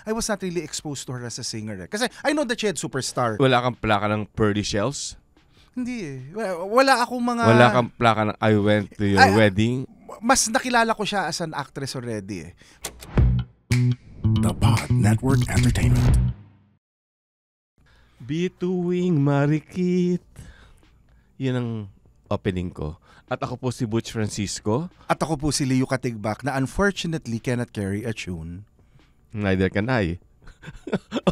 I was not really exposed to her as a singer. Kasi I know that she had Superstar. Wala kang plaka ng Pearly Shells? Hindi eh. Wala akong mga... Wala kang plaka ng I Went to Your Wedding? Mas nakilala ko siya as an actress already eh. The Pod Network Entertainment. Bituing Marikit. Yan ang opening ko. At ako po si Butch Francisco. At ako po si Leo Katigbak na unfortunately cannot carry a tune. Neither can I.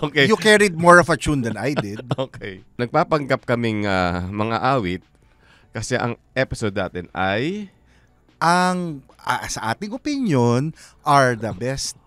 Okay. You carried more of a tune than I did. Okay. Nagpapanggap kaming mga awit kasi ang episode natin ay... Ang sa ating opinion are the best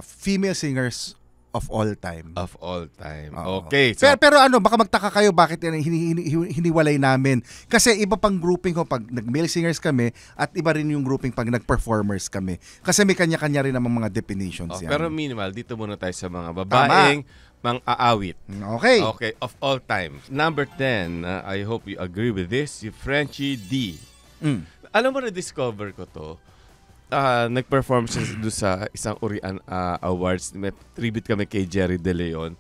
female singers of all time. Of all time. Oo. Okay. So, Pero ano, baka magtaka kayo bakit hiniwalay namin. Kasi iba pang grouping ko pag nag-male singers kami at iba rin yung grouping pag nag-performers kami. Kasi may kanya-kanya rin namang mga definitions yan. pero minimal, dito muna tayo sa mga babaeng mang-aawit. Okay. Okay, of all time. Number 10, I hope you agree with this, si Frenchie D. Alam mo, na-discover ko to. Nag-perform siya doon sa isang Urian Awards. May tribute kami kay Jerry De Leon.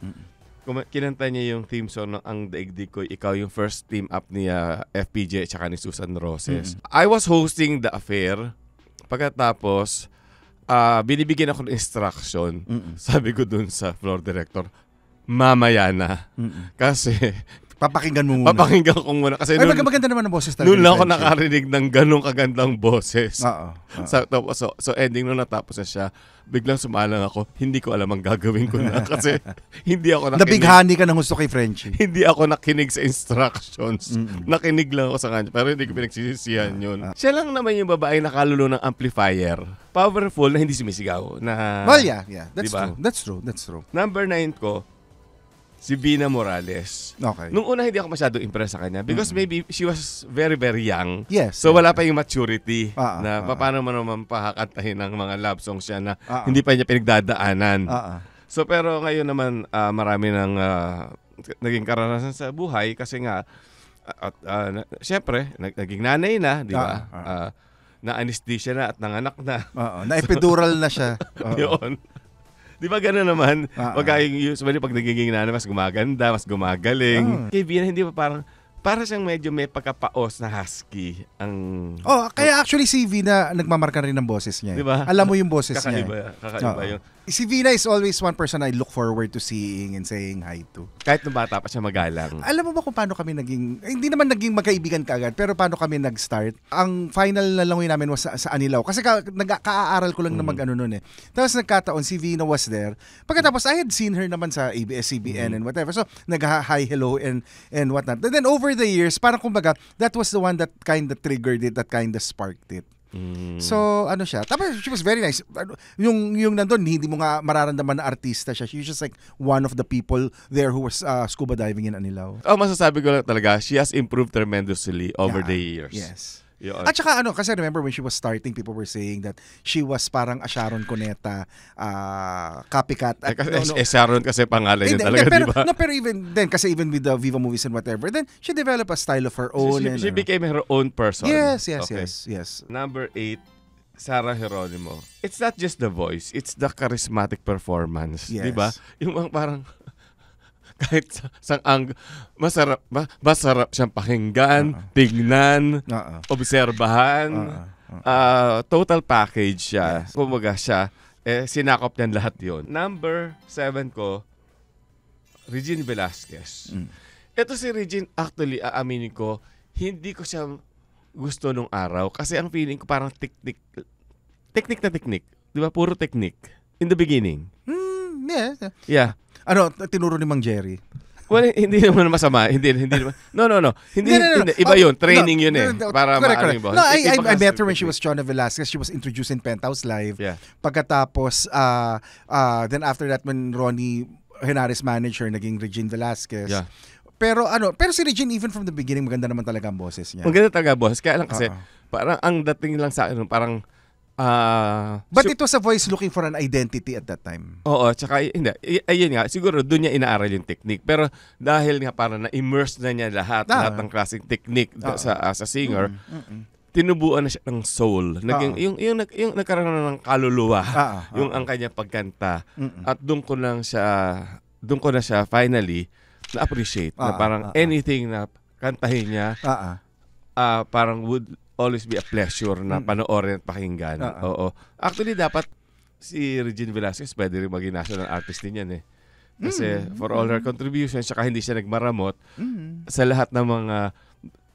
Kinanta niya yung theme song ng Ang Daigdig Ko'y Ikaw, yung first team up ni FPJ at saka ni Susan Roses. I was hosting the affair. Pagkatapos, binibigyan ako ng instruction. Sabi ko dun sa floor director, mamaya na. Kasi... Papakinggan mo muna. Papakinggan ko muna. Kasi ay, maganda naman ang boses talaga. Noon lang ako nakarinig ng ganong kagandang boses. So ending nung natapos na siya, biglang sumalang ako, hindi ko alam ang gagawin ko na. Kasi hindi ako nakinig. Nabighani ka ng gusto kay Frenchie. Hindi ako nakinig sa instructions. Nakinig lang ako sa kanya. Pero hindi ko pinagsisisihan yun. Siya lang naman yung babae nakalulo ng amplifier. Powerful na hindi sumisigaw. Well, yeah. That's diba? That's true. Number 9 ko, si Vina Morales. Okay. Nung una hindi ako masyado impressed sa kanya because maybe she was very, very young. Yes. So wala pa yung maturity na paano mo naman pahakantahin ng mga love songs siya na hindi pa niya pinagdadaanan. So pero ngayon naman marami ng naging karanasan sa buhay kasi nga syempre naging nanay na, di ba? Na-anesthesia na at nanganak na. Na-epidural na siya. Yun. Di ba gano'n naman? Usually pag nagiging nanay, mas gumaganda, mas gumagaling. Kay Vina, hindi pa para siyang medyo may pagkapaos na husky. Kaya actually si Vina, nagmamarka rin ng boses niya. Diba? Alam mo yung boses niya. Kakaiba yun. Si Vina is always one person I look forward to seeing and saying hi to. Kahit nung bata pa siya magalang. Alam mo ba kung paano kami naging, hindi naman naging magkaibigan kaagad, pero paano kami nag-start? Ang final na langoy namin was sa Anilaw. Kasi ka-aaral ko lang na mag-ano nun eh. Tapos nagkataon, si Vina was there. Pagkatapos, I had seen her naman sa ABS-CBN and whatever. So, nag-hi, hello and whatnot. And then over the years, parang kumbaga, that was the one that kind of triggered it, that kind of sparked it. So, ano siya. Tapos, she was very nice. Yung nandun, hindi mo nga mararamdaman na artista siya. She was just like one of the people there who was scuba diving in Anilaw. Masasabi ko lang talaga, she has improved tremendously over the years. Yes. Yun. At saka kasi remember when she was starting, people were saying that she was parang a Sharon Cuneta copycat. Sharon kasi pangalan niya talaga, di ba? No, pero even then, kasi even with the Viva movies and whatever, then she developed a style of her own. She became her own person. Yes. Number 8, Sarah Geronimo. It's not just the voice, it's the charismatic performance. Yes. Di ba? Yung parang kahit masarap siyang pakinggan, tignan, obserbahan, total package siya. Yes. Kumbaga siya, sinakop niyan lahat yon. Number 7 ko, Regine Velasquez. Ito si Regine, actually, aaminin ko, hindi ko siya gusto nung araw kasi ang feeling ko parang teknik na teknik. Di ba? Puro teknik. In the beginning. Yeah. Ano, tinuro ni Mang Jerry? Well, hindi naman masama. Hindi naman. No. Hindi. Iba yun. Training yun eh. Para correct. Ba? No, I met her when she was Chona Velasquez. She was introduced in Penthouse Live. Yeah. Pagkatapos, then after that, when Ronnie Henares manager, naging Regine Velasquez. Yeah. Pero si Regine, even from the beginning, maganda naman talaga ang boses niya. Maganda talaga boses. Kaya lang kasi, parang ang dating lang sa akin, parang but it was a voice looking for an identity at that time. Oo, tsaka hindi. Ayun nga, siguro doon niya inaaral yung technique. Pero dahil nga parang na-immerse na niya lahat ng klaseng technique sa singer, tinubuan na siya ng soul. Naging, yung nagkaroon na ng kaluluwa. Yung ang kanya pagkanta. At doon ko na siya finally na-appreciate na parang anything na kantahin niya, parang would always be a pleasure na panoorin at pakinggan. Oo. Actually, dapat si Regine Velasquez pwede rin maging national artist din yan eh. Kasi for all her contributions, saka hindi siya nagmaramot sa lahat ng mga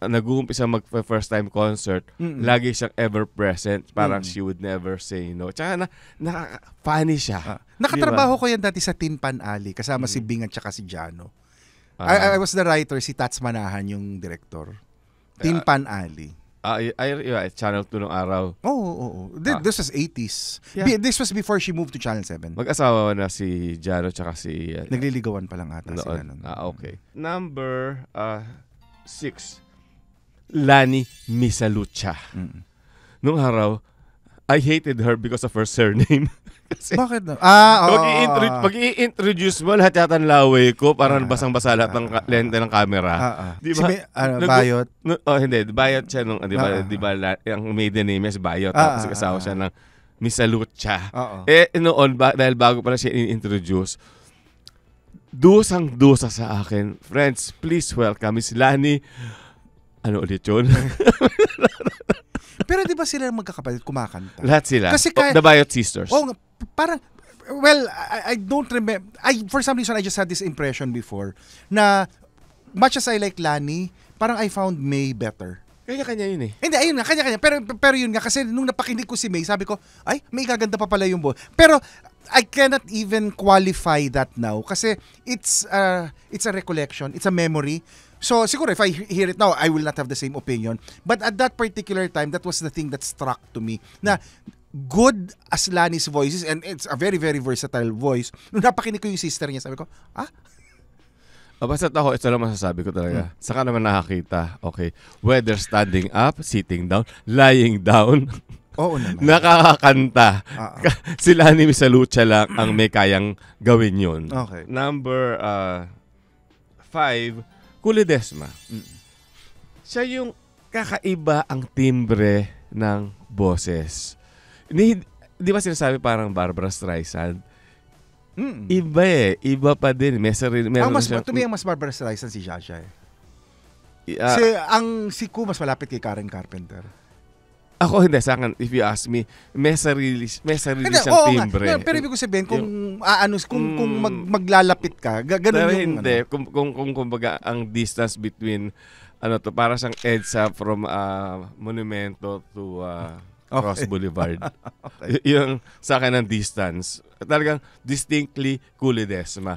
nag-uumpisa mag-first time concert, lagi siyang ever present. Parang she would never say no. Tsaka funny siya. Nakatrabaho ko yan dati sa Tin Pan Alley kasama si Bing at saka si Jano. I was the writer, si Tats Manahan yung director. Tin Pan Alley. Channel 2 nung araw. Oo. This was 80s. Yeah. This was before she moved to Channel 7. Mag-asawa na si Jano tsaka si... Nagliligawan pa lang ata sila nun. Okay. Number 6. Lani Misalucha. Nung araw, I hated her because of her surname. Kasi bakit na? Pag-i-introduce mo, lahat yata ng laway ko, parang basang-basa lahat ng lente ng camera. Di ba? Bayot? Hindi. Bayot siya nung, di ba, ang maiden name is Bayot. Tapos kasawa siya ng Misalucha. Noon, dahil bago pala siya in-introduce, dusang-dusa sa akin. Friends, please welcome Miss Lani. Ano ulit yun? Pero di ba sila magkakapatid kumakanta? Lahat sila. Kasi kahit, The Bayot Sisters. Parang, well, I don't remember. For some reason, I just had this impression before na much as I like Lani, parang I found May better. Kanya-kanya yun eh. Hindi, ayun nga, kanya-kanya. Pero yun nga, kasi nung napakinig ko si May, sabi ko, ay, may gaganda pa pala yung Pero I cannot even qualify that now kasi it's a recollection, it's a memory. So, siguro if I hear it now, I will not have the same opinion. But at that particular time, that was the thing that struck to me. Na good as Lani's voice is, and it's a very, very versatile voice. Nung napakinig ko yung sister niya, sabi ko, basta ako, ito lang masasabi ko talaga. Saka naman nakakita, okay, whether standing up, sitting down, lying down, oo naman. Nakakakanta. Si Lani Misalucha lang ang may kayang gawin yun. Okay. Number 5, Kulidesma. Siya yung kakaiba ang timbre ng boses. Di ba sinasabi parang Barbara Streisand? Iba eh. Iba pa din. To me, ang mas Barbara Streisand si Jaja eh. Si Ku mas malapit kay Karen Carpenter. Ako hindi, sa akin, if you ask me, may sarili siyang timbre. No, pero ibig ko sabihin, kung maglalapit ka, ganun pero yung... hindi, kung kumbaga, ang distance between, para siyang EDSA from Monumento to Cross Boulevard. Okay. Yung sa akin ang distance. Talagang distinctly Kulidesma.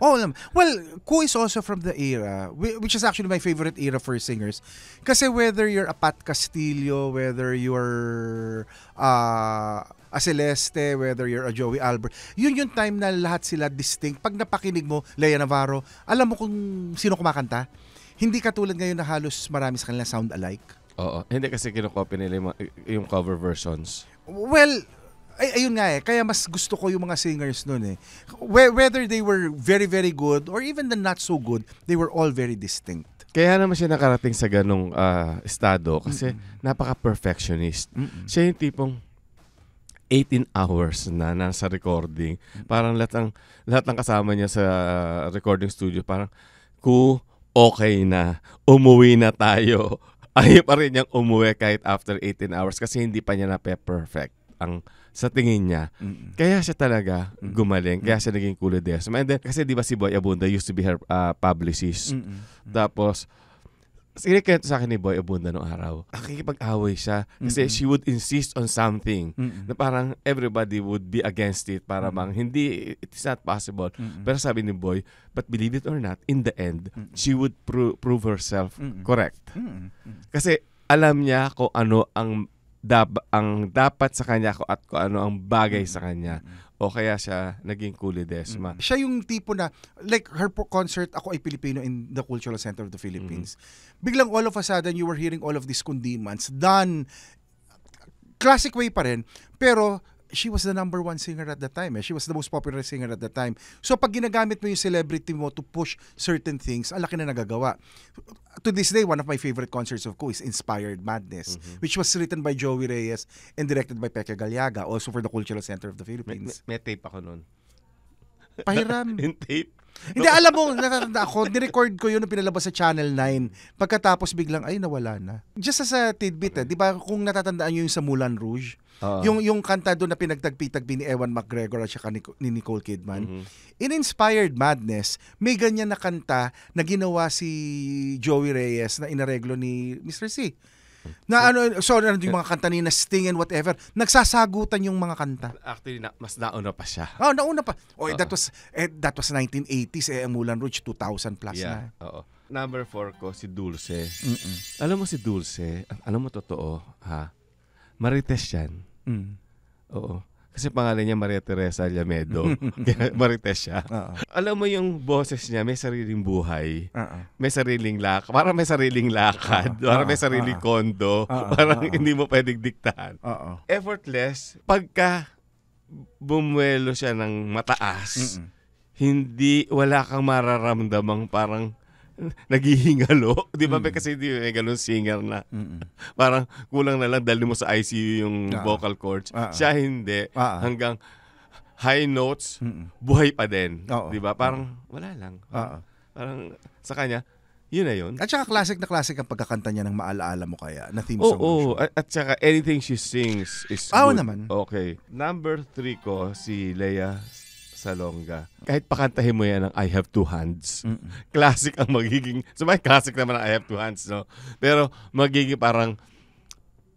Well, Ku is also from the era, which is actually my favorite era for singers. Kasi whether you're a Pat Castillo, whether you're a Celeste, whether you're a Joey Albert, yun yung time na lahat sila distinct. Pag napakinig mo, Lea Navarro, alam mo kung sino kumakanta? Hindi katulad ngayon na halos marami sa kanila sound alike. Oo. Hindi kasi kinokopy nila yung cover versions. Well, ayun nga eh. Kaya mas gusto ko yung mga singers nun eh. Whether they were very, very good or even the not so good, they were all very distinct. Kaya naman siya nakarating sa ganong estado kasi napaka-perfectionist. Siya yung tipong 18 hours na nasa recording. Parang lahat ng kasama niya sa recording studio, parang, okay na. Umuwi na tayo. Ayaw pa rin niyang umuwi kahit after 18 hours kasi hindi pa niya na-perfect ang sa tingin niya. Kaya siya talaga gumaling. Kaya siya naging Kulidesma. And then, kasi di ba si Boy Abunda used to be her publicist. Tapos, kinikwento sa akin ni Boy Abunda noong araw. Nakikipag-away siya kasi she would insist on something na parang everybody would be against it para hindi, it is not possible. Pero sabi ni Boy, but believe it or not, in the end, she would prove herself correct. Kasi alam niya kung ano ang dapat sa kanya at kung ano ang bagay sa kanya. O kaya siya naging Kulidesma. Siya yung tipo na, like her concert, Ako ay Pilipino in the Cultural Center of the Philippines. Biglang all of a sudden, you were hearing all of these kundimans done classic way pa rin, pero she was the number one singer at the time. She was the most popular singer at the time. So pag ginagamit mo yung celebrity mo to push certain things, ang laki na nagagawa. To this day, one of my favorite concerts of is Inspired Madness, which was written by Joey Reyes and directed by Peke Galiaga, also for the Cultural Center of the Philippines. May tape ako nun. Pahiram. In tape? Hindi, alam mo, natatanda ako, nirecord ko yun nung pinalabas sa Channel 9. Pagkatapos biglang, ay, nawala na. Just as a tidbit, di ba, kung natatandaan nyo yung sa Moulin Rouge, yung kanta doon na pinagtagpi-tagpi ni Ewan McGregor at saka ni Nicole Kidman, in Inspired Madness, may ganyan na kanta na ginawa si Joey Reyes na inareglo ni Mr. C. Na yung mga kanta ni na Sting and whatever, nagsasagutan yung mga kanta. Actually, mas nauna pa siya. Nauna pa. That was 1980s, ang Moulin Rouge 2000 plus na. Oo. Number 4 ko, si Dulce. Alam mo si Dulce, alam mo totoo, ha? Marites yan. Oo. Kasi pangalan niya Maria Teresa Llamedo. Marites siya. Alam mo yung boses niya, may sariling buhay. May sariling lakad. Parang may sariling lakad. Parang may sariling kondo. Parang hindi mo pwedeng diktahan. Effortless. Pagka bumuelo siya ng mataas, wala kang mararamdamang parang naghihingalo. Di ba? Kasi di may ganun singer na. Parang kulang na lang dali mo sa ICU yung vocal cords. Siya hindi. Hanggang high notes, buhay pa din. Di ba? Parang wala lang. Parang sa kanya, yun na yun. At saka classic na classic ang pagkakanta niya ng maalaala mo kaya na theme song. Oo. At saka anything she sings is good. Naman. Okay. Number 3 ko, si Lea Salonga. Kahit pakantahin mo yan ng I Have Two Hands. Classic ang magiging, classic naman ang I Have Two Hands, no? Pero magiging parang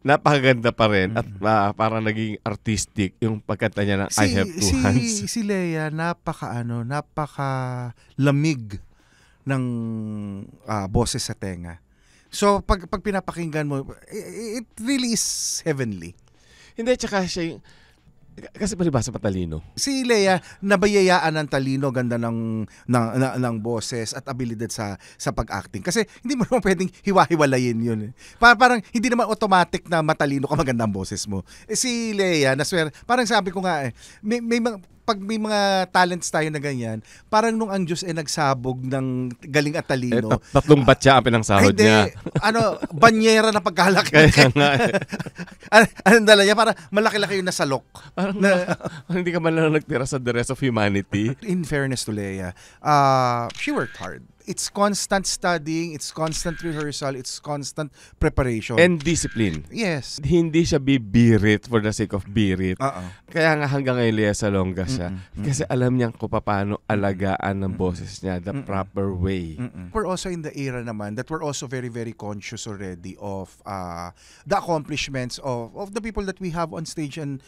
napakaganda pa rin at parang naging artistic yung pagkanta niya ng I Have Two Hands. Si Lea, napaka lamig ng boses sa tenga. So pag pinapakinggan mo, it really is heavenly. Hindi, tsaka siya yung, kasi palibasa matalino. Si Lea, nabayayaan ng talino, ganda ng boses at abilidad sa pag-acting. Kasi hindi mo naman pwedeng hiwa-hiwalayin yun. Parang hindi naman automatic na matalino ka maganda ang boses mo. Si Lea, parang sabi ko nga pag may mga talents tayo na ganyan, parang nung ang Diyos nagsabog ng galing at talino. 3 batya ang pinangsahod niya. Banyera na pagkalaki. Kaya nga. Anong dala niya? Parang malaki-laki yung nasalok. Parang hindi ka man lang nagtira sa the rest of humanity. In fairness to Lea, she worked hard. It's constant studying, it's constant rehearsal, it's constant preparation. And discipline. Yes. Hindi siya bibirit for the sake of birit. Kaya nga hanggang ngayon Lea Salonga siya. Kasi alam niya kung paano alagaan ng boses niya the proper way. We're also in the era naman that we're also very, very conscious already of the accomplishments of the people that we have on stage and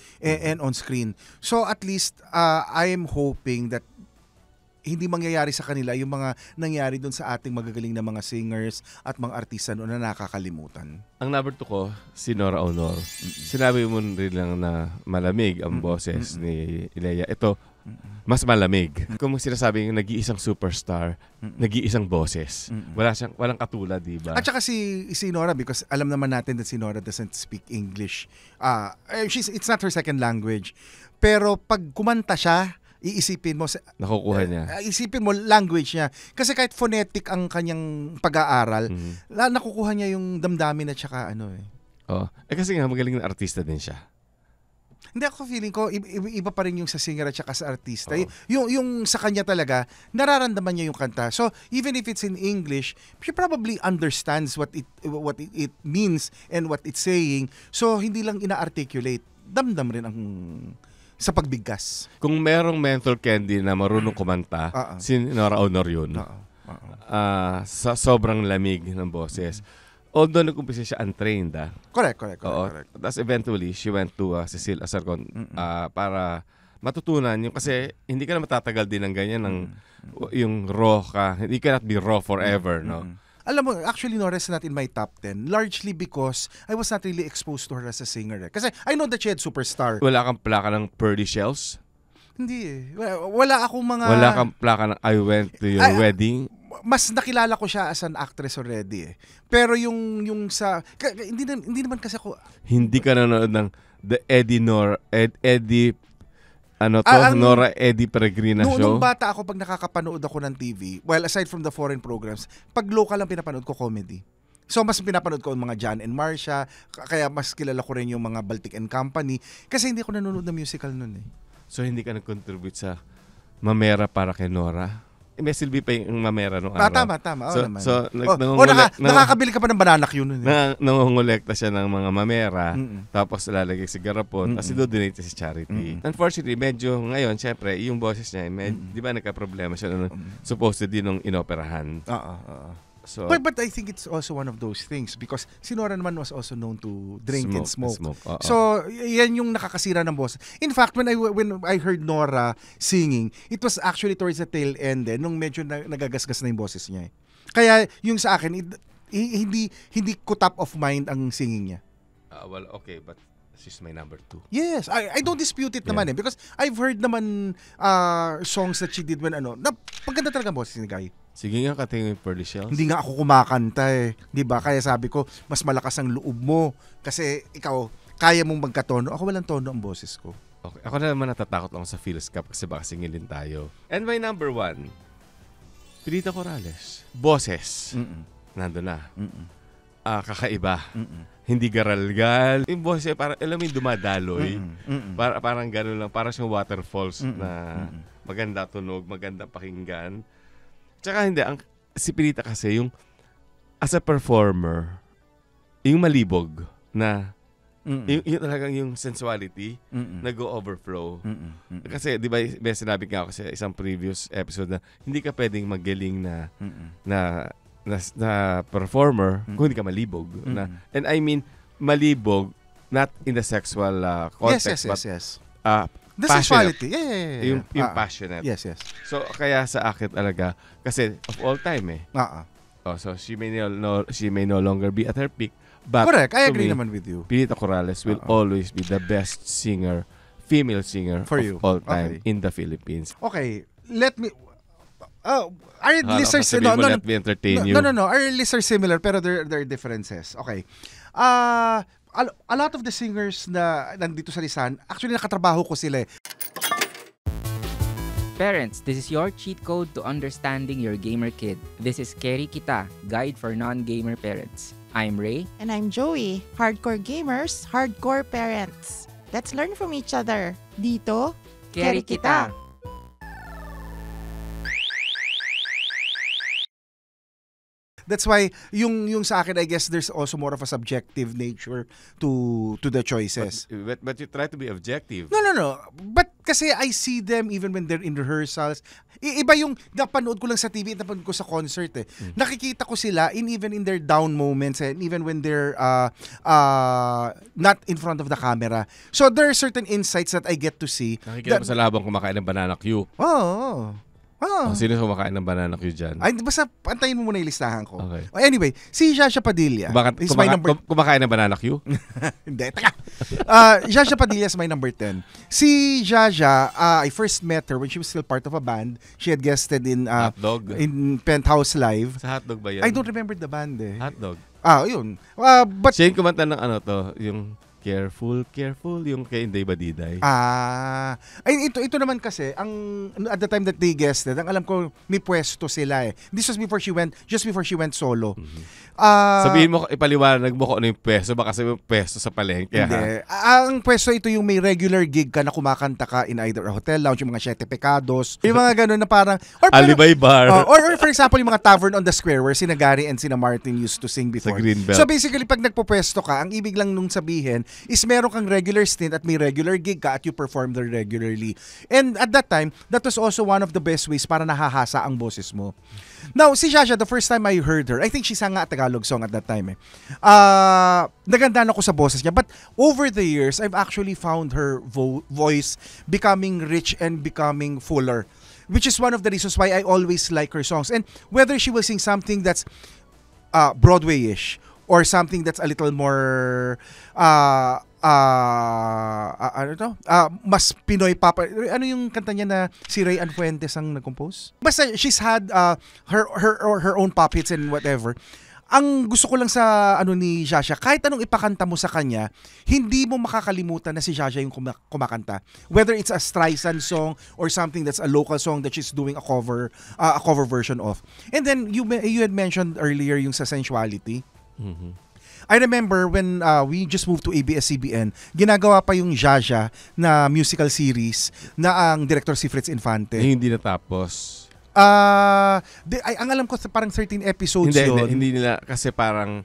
on screen. So at least I am hoping that hindi mangyayari sa kanila yung mga nangyari doon sa ating magagaling na mga singers at mga artista noon na nakakalimutan. Ang number 2 ko, si Nora Aunor. Sinabi mo rin lang na malamig ang boses ni Lea. Ito, mas malamig. Kung sinasabi yung nag-iisang superstar, nag-iisang boses. Walang katulad, di ba? At saka si Nora, because alam naman natin that si Nora doesn't speak English. It's not her second language. Pero pag kumanta siya, iisipin mo nakukuha niya. Isipin mo language niya kasi kahit phonetic ang kanyang pag-aaral, nakukuha niya yung damdamin at saka kasi nga magaling na artista din siya. Hindi, ako feeling ko iba pa rin yung sa singer at saka sa artista. Yung sa kanya talaga nararamdaman niya yung kanta. So even if it's in English, she probably understands what it means and what it's saying. So hindi lang ina-articulate, damdam rin ang sa pagbigkas. Kung merong mental candy na marunong kumanta, si Nora Aunor yun. Sa sobrang lamig ng boses. Although nag-umpisa siya untrained. Correct. Tapos eventually, she went to Cecile Azarcon para matutunan yung, kasi hindi ka na matatagal din ng ganyan yung raw ka. You cannot be raw forever, no? Alam mo, actually, Nora is not in my top 10. Largely because I was not really exposed to her as a singer. Kasi I know that she had superstar. Wala kang plaka ng Pearly Shells? Hindi. Wala akong mga... Wala kang plaka ng I Went to Your Wedding? Mas nakilala ko siya as an actress already. Pero yung sa... Hindi naman kasi ako... Hindi ka nanonood ng the Eddie Nora Eddie Peregrina show. Nung bata ako, pag nakakapanood ako ng TV, well, aside from the foreign programs, pag local lang pinapanood ko comedy. So, mas pinapanood ko ang mga John and Marcia, kaya mas kilala ko rin yung mga Baltic and Company, kasi hindi ko nanonood ng musical nun eh. So, hindi ka nag-contribute sa Mamera para kay Nora? May silbi pa yung Mamera nung araw. Tama. Nakakabili ka pa ng banana Q nun eh. Nangongolekta siya ng mga Mamera, tapos lalagay si garapon, tapos do-donate sa charity. Unfortunately, medyo ngayon, syempre, yung boses niya, di ba nagka-problema siya supposedly nung inoperahan. So, but I think it's also one of those things because si Nora naman was also known to drink and smoke. So, yan yung nakakasira ng boss. In fact, when I heard Nora singing, it was actually towards the tail end nung medyo nagagasgas na yung boses niya. Kaya yung sa akin, hindi ko top of mind ang singing niya. Well, okay, but she's my number 2. Yes, I don't dispute it naman because I've heard naman songs that she did when paganda talaga ang boses ni Guy. Sige nga, katingin Pearly Shells. Hindi nga ako kumakanta eh. Di ba? Kaya sabi ko, mas malakas ang loob mo. Kasi ikaw, kaya mong magkatono. Ako walang tono ang boses ko. Okay. Ako na naman natatakot ako sa Phil's Cup kasi baka singilin tayo. And my number 1, Pilita Corrales. Boses. Nandun na. Kakaiba. Hindi garalgal. Yung boses, parang, alam mo yung dumadaloy. Parang gano'n lang. Parang siyang waterfalls na maganda tunog, maganda pakinggan. Tsaka hindi, si Pilita kasi yung as a performer, yung malibog na yung talagang yung sensuality nag-overflow. Kasi di ba may sinabi nga ako sa isang previous episode na hindi ka pwedeng magaling na performer kung hindi ka malibog. And I mean, malibog not in the sexual context but the sexuality. Yung passionate. Yes. So, kaya sa akin talaga, kasi of all time so she may no longer be at her peak. But correct, I agree naman with you. Pilita Corrales will always be the best singer, female singer of all time in the Philippines. Okay, let me... our listeners... Let me entertain you. No. Our listeners similar pero there are differences. Okay. A lot of the singers na nandito sa listahan, actually nakatrabaho ko sila eh. Parents, this is your cheat code to understanding your gamer kid. This is Keri Kita, Guide for Non-Gamer Parents. I'm Ray. And I'm Joey. Hardcore gamers, hardcore parents. Let's learn from each other. Dito, Keri Kita. That's why yung sa akin, I guess there's also more of a subjective nature to the choices. But you try to be objective. No. But kasi I see them even when they're in rehearsals. Iba yung napanood ko lang sa TV, napanood ko sa concert eh. Nakikita ko sila even in their down moments and even when they're not in front of the camera. So there are certain insights that I get to see. Nakikita mo sa labang kumakain ng banana Q. Sino kumakain ng banana Q dyan? Ay, basta antayin mo muna yung listahan ko. Okay. Anyway, si Jasha Padilla. Is my number... Kumakain ng banana Q? Hindi, taka. Jasha Padilla is my number 10. Si Jasha, I first met her when she was still part of a band. She had guested in Hotdog. In Penthouse Live. Sa Hotdog ba yan? I don't remember the band eh. Hotdog. Yun. But siya yung kumanta ng yung Careful, yung kay Inday Badiday. Ay, ito naman kasi, at the time that they guested, ang alam ko, may pwesto sila eh. This was just before she went solo. Sabihin mo, ipaliwanag mo kung ano yung pwesto, baka sabihin mo pwesto sa palengke. Hindi. Ang pwesto ito yung may regular gig ka na kumakanta ka in either a hotel lounge, yung mga Siete Pecados, yung mga ganun na parang... Alibay Bar. Or for example, yung mga Tavern on the Square where sina Gary and sina Martin used to sing before. Sa Greenbelt. So basically, pag nagpupwesto ka, ang ibig lang nung sabihin, is meron kang regular stint at may regular gig ka at you perform there regularly. And at that time, that was also one of the best ways para nahahasa ang boses mo. Now, si Jasha, the first time I heard her, I think she sang a Tagalog song at that time eh. Nagandaan ako sa boses niya. But over the years, I've actually found her voice becoming rich and becoming fuller. Which is one of the reasons why I always like her songs. And whether she will sing something that's Broadway-ish or something that's a little more mas Pinoy papa. Ano yung kanta niya na si Ray Anfuentes ang nag-compose? Basta she's had her own pop hits and whatever. ang gusto ko lang sa ni Jaja, kahit anong ipakanta mo sa kanya, hindi mo makakalimutan na si Jaja yung kumakanta. Whether it's a Streisand song or something that's a local song that she's doing a cover version of. And then you had mentioned earlier yung sa Sensuality. Mhm. I remember when we just moved to ABS-CBN, ginagawa pa yung Jaja na musical series na ang director si Fritz Infante. Hindi natapos. Ang alam ko parang 13 episodes yun. Hindi nila kasi parang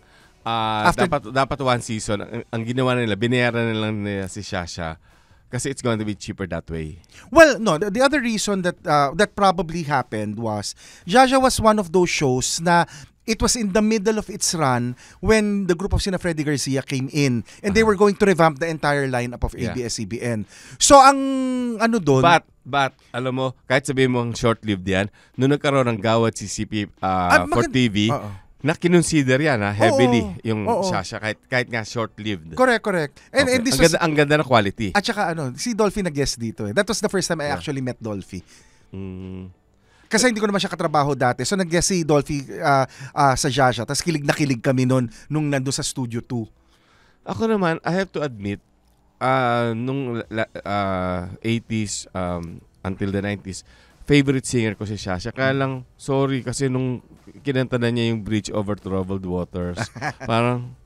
dapat one season. Ang ginawa nila, binayaran nila nila si Shasha kasi it's going to be cheaper that way. Well, no, the other reason that probably happened was Jaja was one of those shows na it was in the middle of its run when the group of sina Freddy Garcia came in and they were going to revamp the entire lineup of ABS-CBN. So ang doon, But alam mo, kahit sabihin mo short-lived yan, nung nagkaroon ng gawad si CP for TV, na kinonsider yan heavily yung Shasha kahit nga short-lived. Correct. And this ang ganda ng quality. At saka si Dolphy nag-guest dito. That was the first time I actually met Dolphy. Kasi hindi ko naman siya katrabaho dati. So nag-guest si Dolphy sa Jaja. Tapos kilig na kilig kami nung nandun sa Studio 2. Ako naman, I have to admit, nung 80s until the 90s, favorite singer ko si Shasha. Kaya lang, sorry, kasi nung kinanta na niya yung Bridge Over Troubled Waters, parang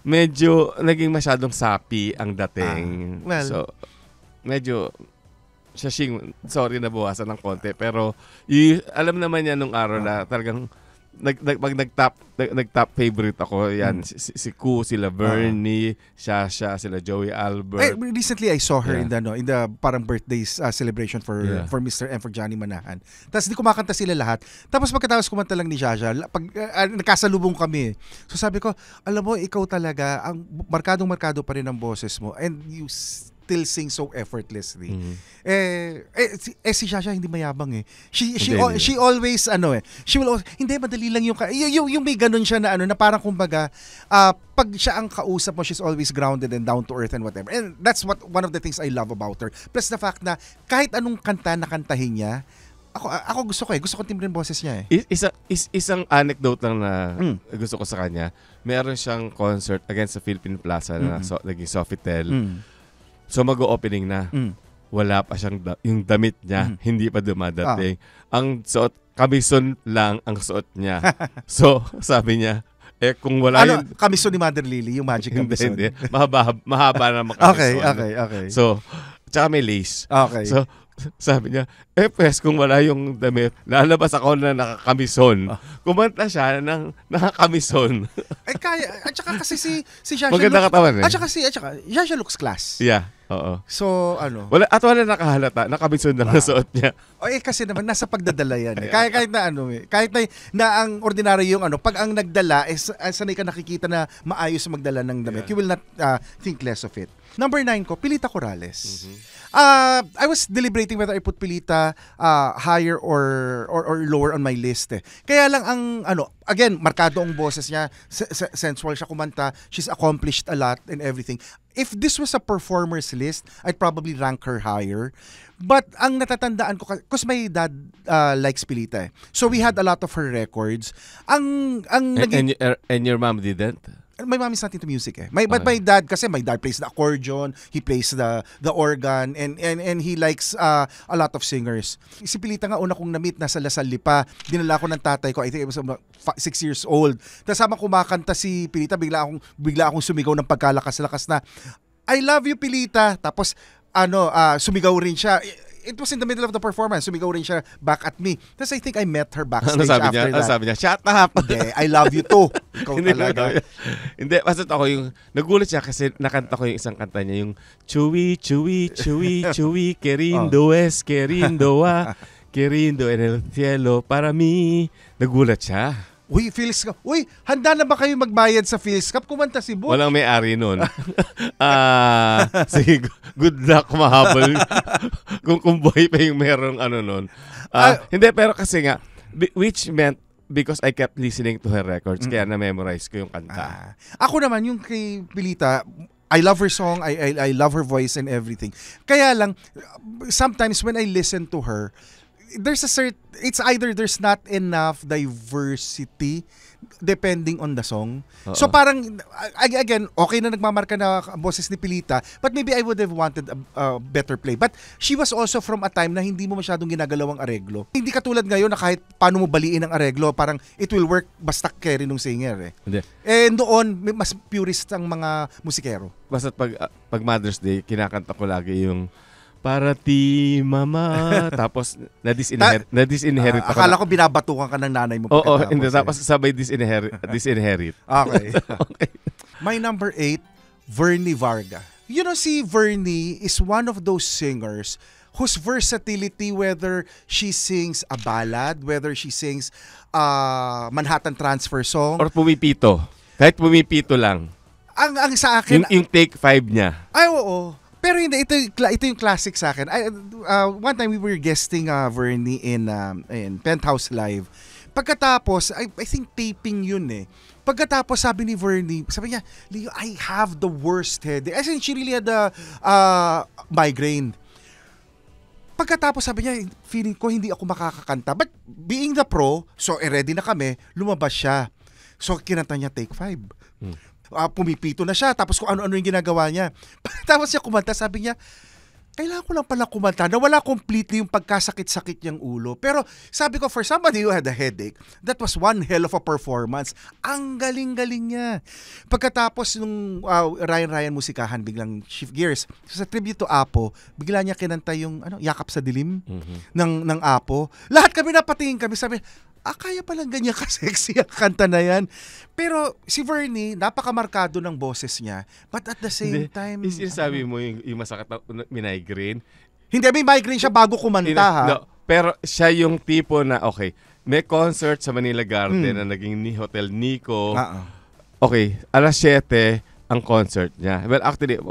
medyo naging masyadong sapi ang dating. So, medyo sorry na buwasan ng konti. Pero alam naman niya nung araw na talagang pag nag-top favorite ako, yan, si Ku, sila Bernie, Shasha, sila Joey Albert. Recently I saw her in the parang birthdays celebration for Mr. M, for Johnny Manahan. Tapos di kumakanta sila lahat. Tapos pagkatapos kumanta lang ni Jaja, pag nagkasalubong kami. So sabi ko, alam mo, ikaw talaga, ang markadong-markado pa rin ang boses mo. And you still sing so effortlessly. Si Jaja hindi mayabang eh. She always she will always, hindi madali lang yung may ganun siya na parang kumbaga pag siya ang kausap mo, she's always grounded and down to earth and whatever. And that's one of the things I love about her. Plus the fact na kahit anong kanta na kantahin niya, ako gusto ko timbre ng boses niya eh. Isang anecdote lang na gusto ko sa kanya. Meron siyang concert against sa Philippine Plaza na naging Sofitel. So mag-o-opening na. Wala pa siyang yung damit niya, hindi pa dumadating. Ang suot, kamison lang ang suot niya. So, sabi niya, kung wala kamison ni Mother Lily, yung magic kamison. Hindi. Mahaba na kamison. Okay. So, tsaka may lace. Okay. So, sabi niya, pues kung wala yung damit, lalabas ako na nakakamisón. Kumanta siya ng nakakamisón. Kaya, at saka kasi si Jaja maganda katawan eh. At saka Jaja looks class. Yeah, oo. So, wala nakahalata, nakamisón lang na suot niya. Kasi naman, nasa pagdadala yan eh. Kahit na ang ordinaryo yung pag ang nagdala, sanay ka nakikita na maayos magdala ng damit. You will not think less of it. Number 9 ko, Pilita Corrales. I was deliberating whether I put Pilita higher or lower on my list eh. Kaya lang ang again, markado ang boses niya, sensual siya kumanta, she's accomplished a lot and everything. If this was a performer's list, I'd probably rank her higher. But ang natatandaan ko, because my dad likes Pilita eh. So we had a lot of her records. And your mom didn't? My mom is not into music eh. But my dad plays the accordion, he plays the organ, and he likes a lot of singers. Si Pilita nga una kong na-meet nasa Lasal Lipa. Dinala ko ng tatay ko, I think I was 6 years old. Tapos sama kumakanta si Pilita, bigla akong sumigaw ng pagkalakas-lakas na I love you Pilita. Tapos sumigaw rin siya. It was in the middle of the performance. Sumigaw rin siya back at me. Tapos I think I met her backstage after that. Sabi niya, shut up! Hindi, I love you too. Ikaw talaga. Hindi, basta ako yung, nagulat siya kasi nakanta ko yung isang kanta niya, yung Chewy, chewy, chewy, chewy, queriendo queriendo en el cielo para mí. Nagulat siya. Uy, Phil's Cup. Uy, handa na ba kayo magbayad sa Phil's Cup? Kumanta si Book. Walang may-ari nun. Sige, good luck mahabol. kung buhay pa yung merong nun. Hindi, pero kasi nga, which meant because I kept listening to her records, kaya na-memorize ko yung kanta. Ako naman, yung kay Pilita, I love her song, I love her voice and everything. Kaya lang, sometimes when I listen to her, it's either there's not enough diversity depending on the song. Oo. So parang, again, okay na nagmamarka na ang boses ni Pilita, but maybe I would have wanted a better play. But she was also from a time na hindi mo masyadong ginagalawang areglo. Hindi katulad ngayon na kahit paano mo baliin ang areglo, parang it will work basta carry nung singer eh. Hindi. Noon, mas purist ang mga musikero. Basta pag Mother's Day, kinakanta ko lagi yung para ti mama. Tapos na-disinherit ako. Akala ko binabatukan ka ng nanay mo. Oo, hindi. Tapos sabay disinherit. Okay. Okay. My number 8, Vernie Varga. You know, si Vernie is one of those singers whose versatility, whether she sings a ballad, whether she sings Manhattan Transfer song. Or pumipito. Kahit pumipito lang. Ang sa akin... Yung take 5 niya. Ay, oo. Pero hindi, ito yung classic sa akin. One time we were guesting Vernie in Penthouse Live. Pagkatapos, I think taping yun eh. Pagkatapos sabi ni Vernie, sabi niya, Leo, I have the worst headache. I think she really had the migraine. Pagkatapos sabi niya, feeling ko hindi ako makakakanta. But being the pro, so ready na kami, lumabas siya. So kinanta niya take 5. Pumipito na siya, tapos kung ano-ano yung ginagawa niya. Tapos siya kumanta, sabi niya, kailangan ko lang pala kumanta na wala completely yung pagkasakit-sakit niyang ulo. Pero sabi ko, for somebody who had a headache, that was one hell of a performance. Ang galing-galing niya. Pagkatapos nung Ryan musikahan, biglang shift gears. So, sa tribute to Apo, bigla niya kinanta yung Yakap sa Dilim ng Apo. Lahat kami napatingin kami, sabi, kaya palang ganyan ka-sexy ang kanta na yan. Pero si Vernie, napakamarkado ng boses niya. But at the same time... Sinasabi mo yung masakit na migraine. Hindi, may migraine siya bago kumanta ha. No, pero siya yung tipo na, okay, may concert sa Manila Garden na naging ni Hotel Nico. Okay, alas 7 ang concert niya. Well, actually,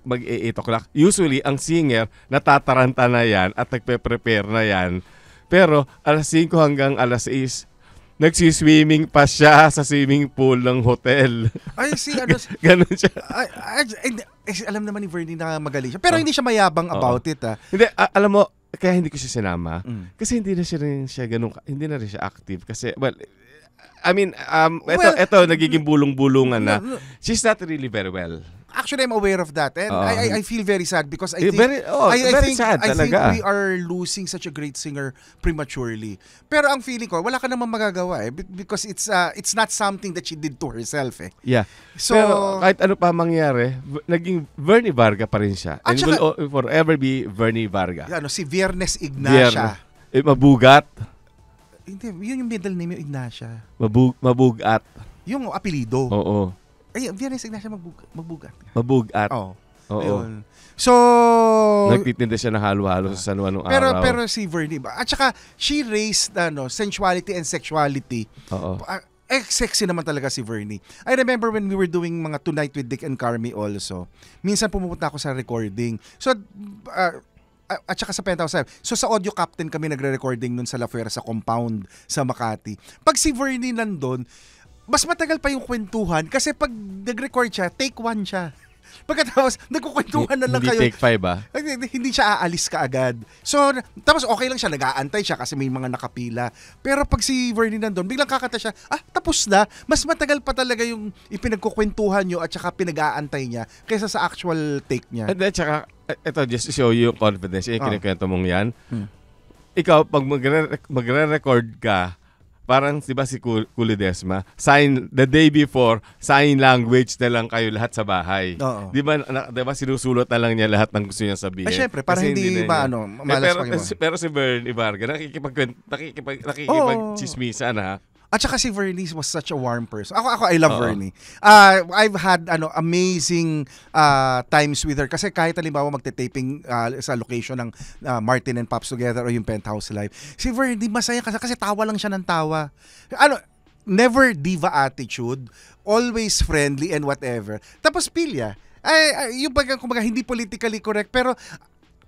mag-8 o'clock. Usually, ang singer, natataranta na yan at nagpe-prepare na yan. Pero alas 5 hanggang alas 6, nagsiswimming pa siya sa swimming pool ng hotel. Ay, Ganun siya. Alam naman ni Vernie na magaling siya. Pero hindi siya mayabang about it. Hindi, alam mo, kaya hindi ko siya sinama. Kasi hindi na rin siya active. Kasi, well, I mean, ito nagiging bulong-bulungan na. She's not really very well. Actually, I'm aware of that. And I feel very sad because I think, sad I think talaga. we are losing such a great singer prematurely. Pero ang feeling ko, wala ka namang magagawa eh. Because it's not something that she did to herself eh. Yeah. So, pero kahit ano pa mangyari, naging Vernie Varga pa rin siya. And will forever be Vernie Varga. Si Viernes Ignacia. Mabugat. Hindi, yun yung middle name, yung Ignacia. Mabugat. Yung apelido. Oo. Ay, Viernes Ignacia Mabugat. Mabugat. Oo. Ayun. So, nagtitinda siya ng halo-halo sa San Juan nung araw. Pero si Vernie, at saka she raised sensuality and sexuality. Oo. Sexy naman talaga si Vernie. I remember when we were doing mga Tonight with Dick and Carmi also. Minsan pumupunta ako sa recording. So, at saka sa Penthouse Live. So sa Audio Captain kami nagre-recording nun sa La Fuera sa compound sa Makati. Pag si Vernie nandun, mas matagal pa yung kwentuhan kasi pag nag-record siya, take 1 siya. Pagkatapos, nagkukwentuhan na lang kayo. Hindi take 5 Hindi siya aalis ka agad. So, tapos okay lang siya, nag-aantay siya kasi may mga nakapila. Pero pag si Vernie nandun, biglang kakanta siya, tapos na. Mas matagal pa talaga yung ipinagkukwentuhan nyo at saka pinag-aantay niya kaysa sa actual take niya. And then, tsaka, ito, just to show you yung confidence, yung kinikwento mong yan. Ikaw, pag magre-record ka, parang, di ba si Kulidesma, the day before, sign language na lang kayo lahat sa bahay. Oo. Di ba sinusulot na lang niya lahat ng gusto niya sabihin? Syempre, para hindi malas pa yung pero si Vernie Varga, nakikipag-chismisan ha. At saka si Vernie was such a warm person. Ako I love Vernie. I've had amazing times with her kasi kahit halimbawa magte-taping sa location ng Martin and Pops Together o yung Penthouse Live. Si Vernie masaya kasi tawa lang siya ng tawa. Never diva attitude, always friendly and whatever. Tapos pilya. Yung kumbaga hindi politically correct pero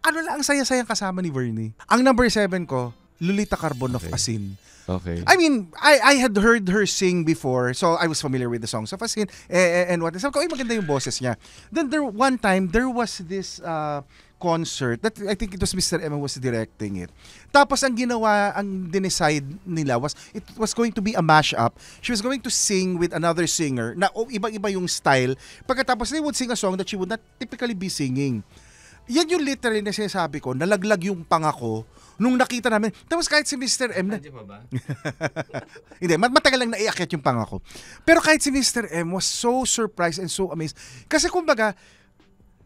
ang saya-sayang kasama ni Vernie. Ang number 7 ko, Lolita Carbon of Asin. Okay. I mean, I had heard her sing before, so I was familiar with the songs of Asin and what. Sabi ko, maganda yung boses niya. Then one time, there was this concert that I think it was Mr. M was directing it. Tapos ang dinicide nila was it was going to be a mashup. She was going to sing with another singer na ibang-iba yung style. Pagkatapos they would sing a song that she would not typically be singing. Yan yung literally na sinasabi ko, nalaglag yung pangako nung nakita namin. Tapos kahit si Mr. M na... Hindi, matagal lang naiakyat yung pangako. Pero kahit si Mr. M was so surprised and so amazed. Kasi kumbaga,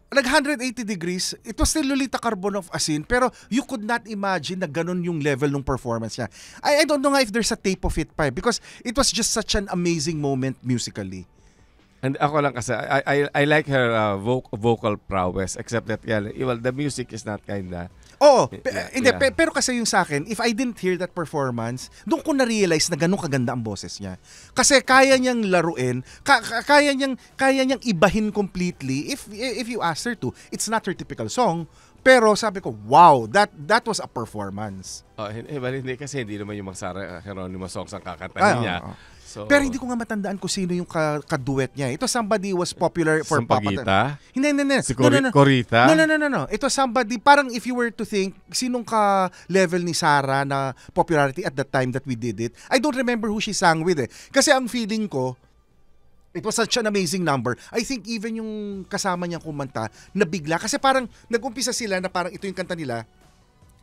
nag 180 degrees, it was still Lolita Carbonov as in, pero you could not imagine na ganun yung level ng performance niya. I don't know nga if there's a tape of it pa because it was just such an amazing moment musically. And ako lang kasi, I like her vocal prowess, except that, the music is not kinda... Oo, pero kasi yung sa akin, if I didn't hear that performance, doon ko na-realize na ganun kaganda ang boses niya. Kasi kaya niyang laruin, kaya niyang ibahin completely if you ask her to. It's not her typical song, pero sabi ko, wow, that was a performance. Hindi kasi hindi naman yung Sara Geronimo songs ang kakantahin niya. So, pero hindi ko nga matandaan kung sino yung kaduet niya. Ito somebody was popular for pop. Hindi. Si Corita? No. Ito somebody, parang if you were to think, sinong ka-level ni Sara na popularity at the time that we did it, I don't remember who she sang with eh. Kasi ang feeling ko, it was such an amazing number. I think even yung kasama niyang kumanta, nabigla. Kasi parang nag-umpisa sila na parang ito yung kanta nila.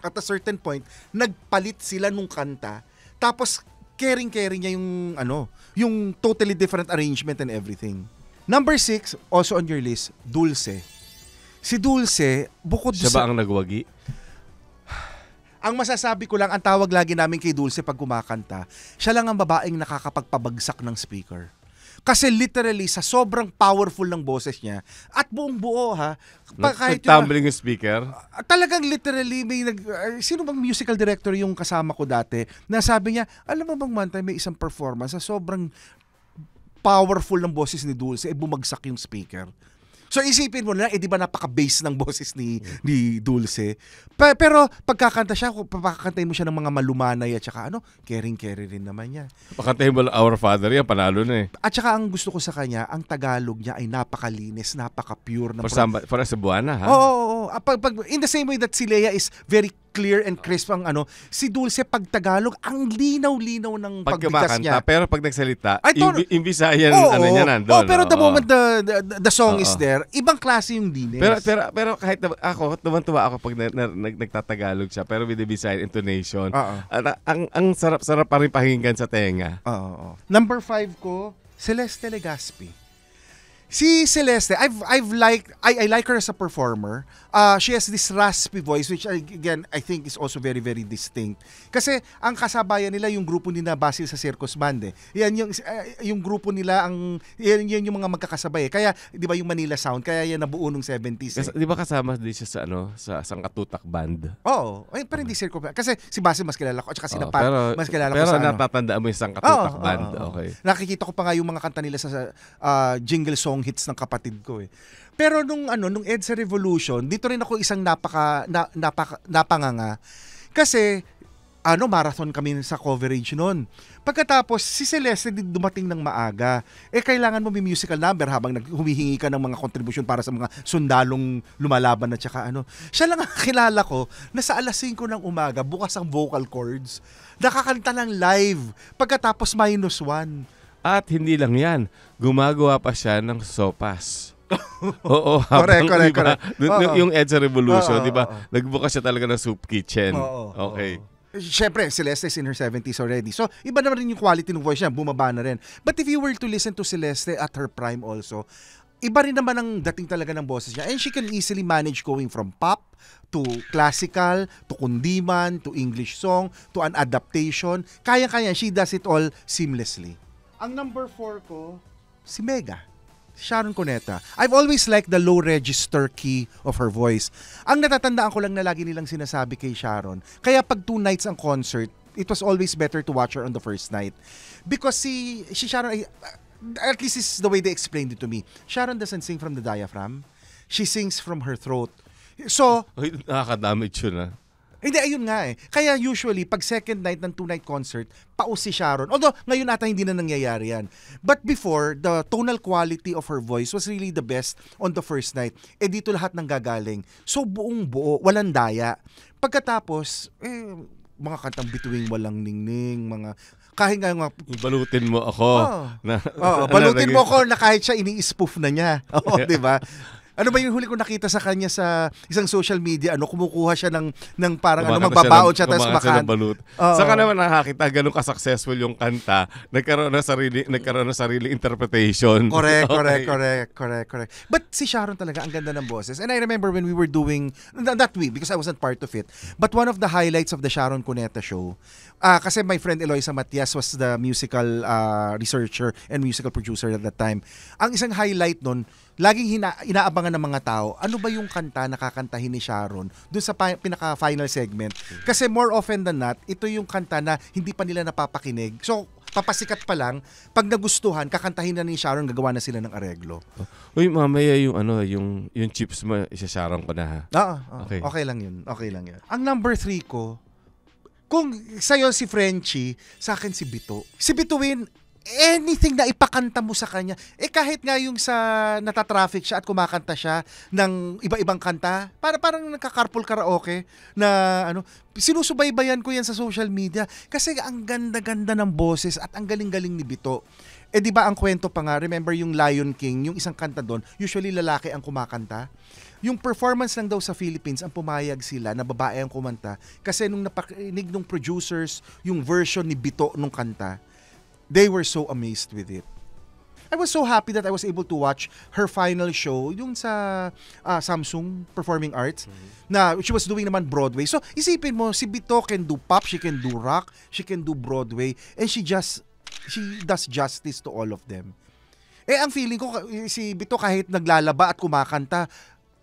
At a certain point, nagpalit sila nung kanta. Tapos, caring niya yung totally different arrangement and everything. Number 6, also on your list, Dulce. Si Dulce, bukod siya ba ang nagwagi? Ang masasabi ko lang, ang tawag lagi namin kay Dulce pag kumakanta, siya lang ang babaeng nakakapagpabagsak ng speaker. Kasi literally, sa sobrang powerful ng boses niya, at buong buo kahit tumbling yung speaker? Talagang literally, sino bang musical director yung kasama ko dati, na sabi niya, alam mo bang Mantay, may isang performance sa sobrang powerful ng boses ni Dulce, bumagsak yung speaker. So isipin mo na, di ba napaka-bass ng boses ni Dulce. Pero pagkakanta siya, papakantayin mo siya ng mga malumanay at saka caring rin naman niya. Pakantayin mo Our Father yan, panalo na eh. At saka ang gusto ko sa kanya, ang Tagalog niya ay napakalinis, napaka-pure. For Cebuana, ha? Oo. In the same way that si Lea is very clear and crisp ang si Dulce pag Tagalog, ang linaw-linaw ng pagbigkas niya. Pero pag nagsalita, yung Visayan, niya nandun. Pero the moment the song is there, ibang klase yung linis. Pero kahit ako, tuwan-tuwa ako pag nagtatagalog siya, pero with the Visayan intonation, ang sarap pa rin pakinggan sa tenga. Number 5 ko, Celeste Legaspi. Si Celeste, I like her as a performer. She has this raspy voice which again I think is also very very distinct. Kasi ang kasabayan nila yung grupo nila Basil sa Circus Band eh. Yan yung grupo nila yan yung mga magkakasabay eh. Kaya 'di ba yung Manila Sound kaya yan nabuo nung 70s. Eh. 'Di ba kasama din siya sa Sangkatutak Band? Oo, pero hindi Circus Band. Kasi si Basil mas kilala ko at saka si Napat mas kilala ko sa natatandaan mo yung Sangkatutak Band. Okay. Nakikita ko pa nga yung mga kanta nila sa jingle song hits ng kapatid ko eh. Pero nung EDSA Revolution, dito rin ako isang napanganga. Kasi marathon kami sa coverage noon. Pagkatapos si Celeste dumating ng maaga. Kailangan mo may musical number habang humihingi ka ng mga contribution para sa mga sundalong lumalaban at saka Siya lang ang kilala ko na sa alas 5 ng umaga bukas ang vocal cords. Nakakanta ng live pagkatapos -1. At hindi lang yan, gumagawa pa siya ng sopas. Oo, correct. Yung EDSA Revolution, di ba? Nagbukas siya talaga ng soup kitchen. Okay. Siyempre, Celeste is in her 70s already. So, iba naman rin yung quality ng voice niya, bumaba na rin. But if you were to listen to Celeste at her prime also, iba rin naman ang dating talaga ng boses niya. And she can easily manage going from pop to classical, to kundiman, to English song, to an adaptation. Kaya-kaya, she does it all seamlessly. Ang number 4 ko, si Mega. Sharon Cuneta. I've always liked the low register key of her voice. Ang natatandaan ko lang na lagi nilang sinasabi kay Sharon, kaya pag 2 nights ang concert, it was always better to watch her on the first night. Because si Sharon, at least this is the way they explained it to me, Sharon doesn't sing from the diaphragm. She sings from her throat. So, nakakadamage yun Hindi, ayun nga eh. Kaya usually, pag second night ng 2-night concert, paus si Sharon. Although, ngayon ata hindi na nangyayari yan. But before, the tonal quality of her voice was really the best on the first night. Dito lahat nang gagaling. So, buong buo, walang daya. Pagkatapos, mga kantang bituing walang ningning, mga kahit nga balutin mo ako. Balutin mo ako na kahit siya ini-spoof na niya. Oo, di ba? Ano ba yung huli ko nakita sa kanya sa isang social media? Kumukuha siya ng parang magbabaon siya tapos makan. Saka naman nakakita ganun ka-successful yung kanta, nagkaroon ng sarili interpretation. Correct. But si Sharon talaga ang ganda ng boses. And I remember when we were doing that week because I wasn't part of it. But one of the highlights of the Sharon Cuneta show, kasi my friend Eloisa Matias was the musical researcher and musical producer at that time. Ang isang highlight nun, laging inaabangan ng mga tao, ano ba yung kanta na kakantahin ni Sharon dun sa pinaka-final segment. Kasi more often than not, ito yung kanta na hindi pa nila napapakinig. So, papasikat pa lang, pag nagustuhan, kakantahin na ni Sharon, gagawa na sila ng areglo. Uy, mamaya yung chips mo, isa-Sharon ko na ha. Okay lang yun. Ang number 3 ko, kung sa'yo si Frenchie, sa akin si Bito. Si Bituin, anything na ipakanta mo sa kanya, kahit nga yung sa natatraffic siya at kumakanta siya ng iba-ibang kanta, parang nagka-carpool karaoke na sinusubaybayan ko yan sa social media kasi ang ganda-ganda ng boses at ang galing-galing ni Bito. Di ba ang kwento pa nga, remember yung Lion King, yung isang kanta doon, usually lalaki ang kumakanta. Yung performance lang daw sa Philippines, ang pumayag sila na babae ang kumanta kasi nung napakinig ng producers yung version ni Bito nung kanta, they were so amazed with it. I was so happy that I was able to watch her final show, yung sa Samsung Performing Arts, na she was doing naman Broadway. So, isipin mo, si Bito can do pop, she can do rock, she can do Broadway, and she does justice to all of them. Ang feeling ko, si Bito kahit naglalaba at kumakanta,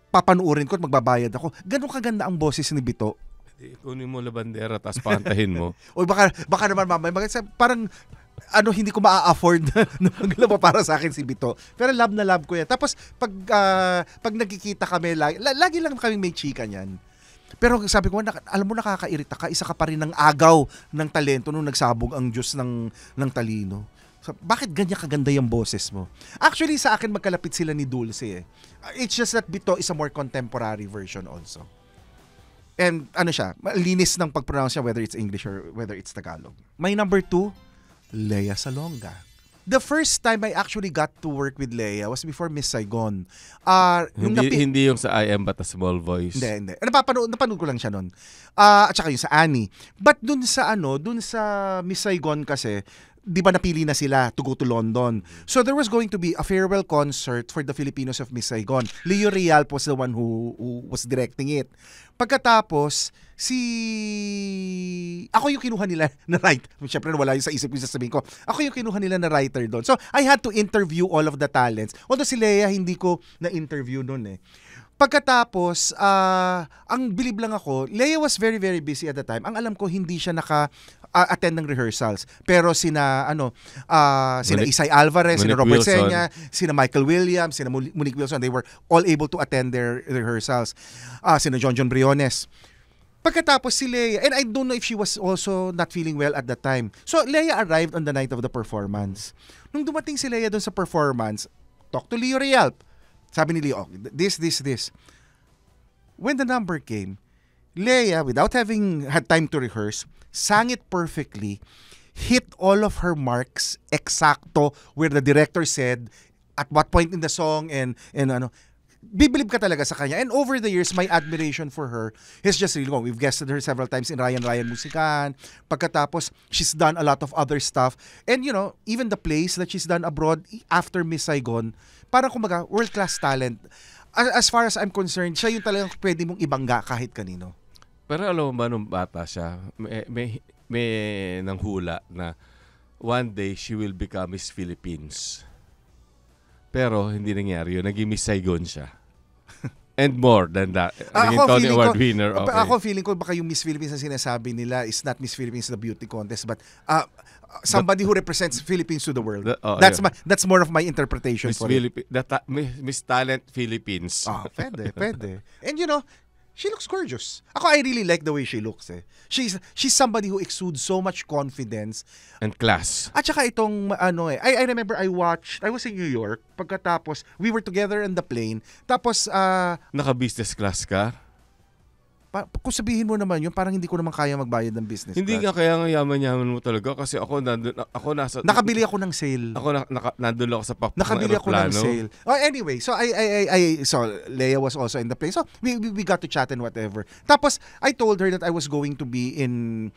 papanuurin ko at magbabayad ako. Ganun kaganda ang boses ni Bito. Kunin mo labandera, tapos pakantahin mo. O baka naman mamay, parang hindi ko maa-afford na maglaba para sa akin si Bito. Pero love na love ko yan. Tapos pag nagkikita kami, lagi lang kami may chika niyan. Pero sabi ko, alam mo nakakairita ka, isa ka pa rin ng agaw ng talento nung nagsabog ang Diyos ng talino. So, bakit ganyan kaganda yung boses mo? Actually, sa akin magkalapit sila ni Dulce. It's just that Bito is a more contemporary version also. And siya, linis ng pag-pronounce niya whether it's English or whether it's Tagalog. My number 2, Lea Salonga. The first time I actually got to work with Lea was before Miss Saigon. Hindi yung sa I Am But a Small Voice. Hindi. Napanood ko lang siya nun. At saka yung sa Annie. But dun sa Miss Saigon kasi, di ba napili na sila to go to London. So there was going to be a farewell concert for the Filipinos of Miss Saigon. Leo Real was the one who was directing it. Pagkatapos, ako yung kinuha nila na writer. Siyempre, wala yung sa isip ko sasabihin ko. Ako yung kinuha nila na writer doon. So, I had to interview all of the talents. Although si Lea, hindi ko na-interview noon Pagkatapos, ang bilib lang ako, Lea was very, very busy at the time. Ang alam ko, hindi siya attend ng rehearsals. Pero sina Isay Alvarez, sina Robert Senya, sina Michael Williams, sina Monique Wilson, they were all able to attend their rehearsals. Sina John Briones. Pagkatapos si Lea, and I don't know if she was also not feeling well at that time. So Lea arrived on the night of the performance. Nung dumating si Lea doon sa performance, talk to Leo Real. Sabi ni Leo, this. When the number came, Lea, without having had time to rehearse, sang it perfectly, hit all of her marks exacto where the director said at what point in the song and bibilib ka talaga sa kanya. And over the years, my admiration for her is just really long. We've guested her several times in Ryan Musikan. Pagkatapos, she's done a lot of other stuff. And even the plays that she's done abroad after Miss Saigon, parang kumbaga, world-class talent. As far as I'm concerned, siya yung talagang pwede mong ibangga kahit kanino. Pero alam mo ba nung bata siya, may nanghula na one day she will become Miss Philippines. Pero hindi nangyari yun. Naging Miss Saigon siya. And more than that. Naging Tony Award winner. Okay. Ako feeling ko baka yung Miss Philippines na sinasabi nila is not Miss Philippines the beauty contest but somebody who represents Philippines to the world. That's more of my interpretation Miss for it. Miss Talent Philippines. Pwede. And she looks gorgeous. Ako, I really like the way she looks eh. She's somebody who exudes so much confidence. And class. At saka itong, I remember I was in New York, pagkatapos, we were together in the plane, tapos, Naka-business class ka? kung sabihin mo naman yun, parang hindi ko naman kaya magbayad ng business Hindi class. nga kaya nga yaman-yaman mo talaga kasi ako nasa... Nakabili ako ng sale. Ako nandun ako sa papak ng Nakabili ako ng aeroplano. sale. Oh, anyway, so so Leia was also in the plane. So we got to chat and whatever. Tapos I told her that I was going to be in